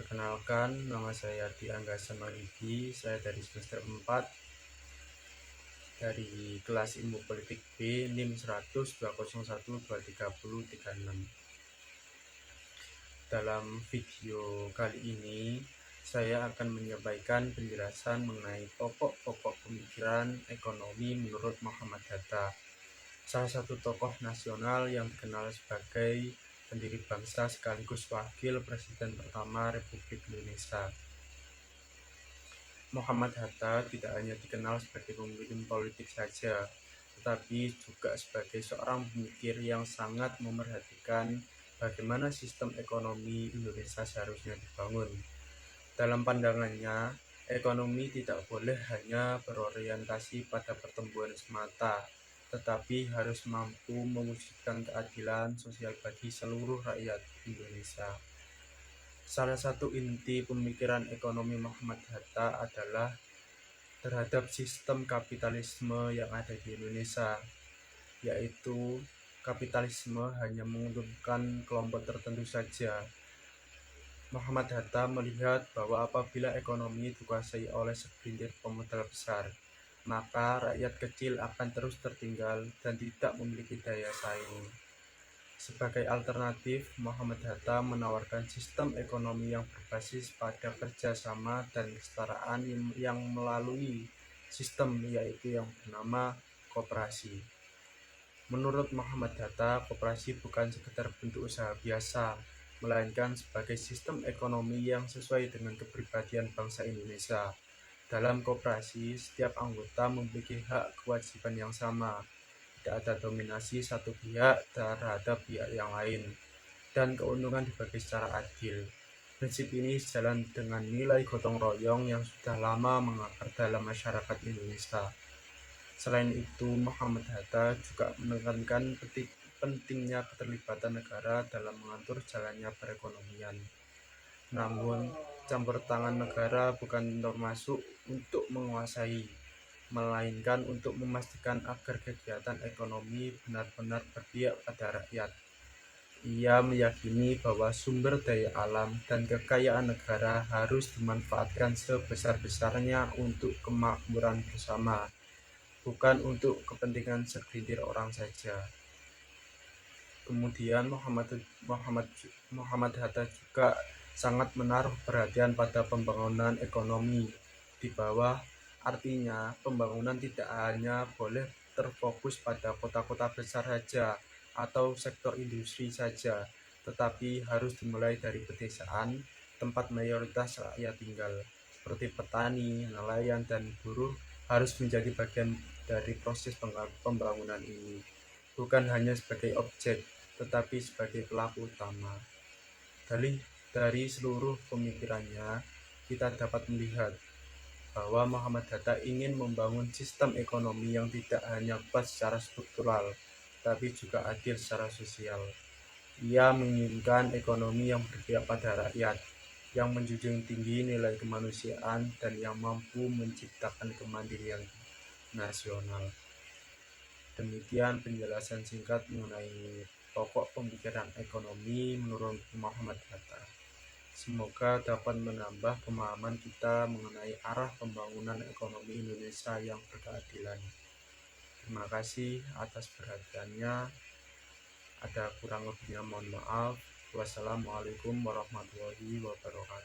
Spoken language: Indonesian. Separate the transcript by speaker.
Speaker 1: Perkenalkan, nama saya Diangga Samaridi. Saya dari semester 4 dari kelas Ilmu Politik B, NIM 10020123036. Dalam video kali ini, saya akan menyampaikan penjelasan mengenai pokok-pokok pemikiran ekonomi menurut Muhammad Hatta, salah satu tokoh nasional yang dikenal sebagai pendiri bangsa sekaligus wakil presiden pertama Republik Indonesia. Muhammad Hatta tidak hanya dikenal sebagai pemimpin politik saja, tetapi juga sebagai seorang pemikir yang sangat memerhatikan bagaimana sistem ekonomi Indonesia seharusnya dibangun. Dalam pandangannya, ekonomi tidak boleh hanya berorientasi pada pertumbuhan semata, tetapi harus mampu mewujudkan keadilan sosial bagi seluruh rakyat Indonesia. Salah satu inti pemikiran ekonomi Muhammad Hatta adalah terhadap sistem kapitalisme yang ada di Indonesia, yaitu kapitalisme hanya menguntungkan kelompok tertentu saja. Muhammad Hatta melihat bahwa apabila ekonomi dikuasai oleh segelintir pemodal besar, maka rakyat kecil akan terus tertinggal dan tidak memiliki daya saing. Sebagai alternatif, Muhammad Hatta menawarkan sistem ekonomi yang berbasis pada kerjasama dan kesetaraan yang melalui sistem yaitu yang bernama koperasi. Menurut Muhammad Hatta, koperasi bukan sekedar bentuk usaha biasa, melainkan sebagai sistem ekonomi yang sesuai dengan kepribadian bangsa Indonesia. Dalam koperasi, setiap anggota memiliki hak kewajiban yang sama. Tidak ada dominasi satu pihak terhadap pihak yang lain, dan keuntungan dibagi secara adil. Prinsip ini sejalan dengan nilai gotong royong yang sudah lama mengakar dalam masyarakat Indonesia. Selain itu, Muhammad Hatta juga menekankan pentingnya keterlibatan negara dalam mengatur jalannya perekonomian. Namun, campur tangan negara bukan termasuk untuk menguasai, melainkan untuk memastikan agar kegiatan ekonomi benar-benar berpihak pada rakyat. Ia meyakini bahwa sumber daya alam dan kekayaan negara harus dimanfaatkan sebesar-besarnya untuk kemakmuran bersama, bukan untuk kepentingan segelintir orang saja. Kemudian Muhammad Hatta juga sangat menaruh perhatian pada pembangunan ekonomi di bawah. Artinya, pembangunan tidak hanya boleh terfokus pada kota-kota besar saja atau sektor industri saja, tetapi harus dimulai dari pedesaan, tempat mayoritas rakyat tinggal, seperti petani, nelayan, dan buruh harus menjadi bagian dari proses pembangunan ini, bukan hanya sebagai objek, tetapi sebagai pelaku utama. Dari seluruh pemikirannya, kita dapat melihat bahwa Muhammad Hatta ingin membangun sistem ekonomi yang tidak hanya kuat secara struktural, tapi juga adil secara sosial. Ia menginginkan ekonomi yang berpihak pada rakyat, yang menjunjung tinggi nilai kemanusiaan, dan yang mampu menciptakan kemandirian nasional. Demikian penjelasan singkat mengenai pokok pemikiran ekonomi menurut Muhammad Hatta. Semoga dapat menambah pemahaman kita mengenai arah pembangunan ekonomi Indonesia yang berkeadilan. Terima kasih atas perhatiannya. Ada kurang lebihnya mohon maaf. Wassalamualaikum warahmatullahi wabarakatuh.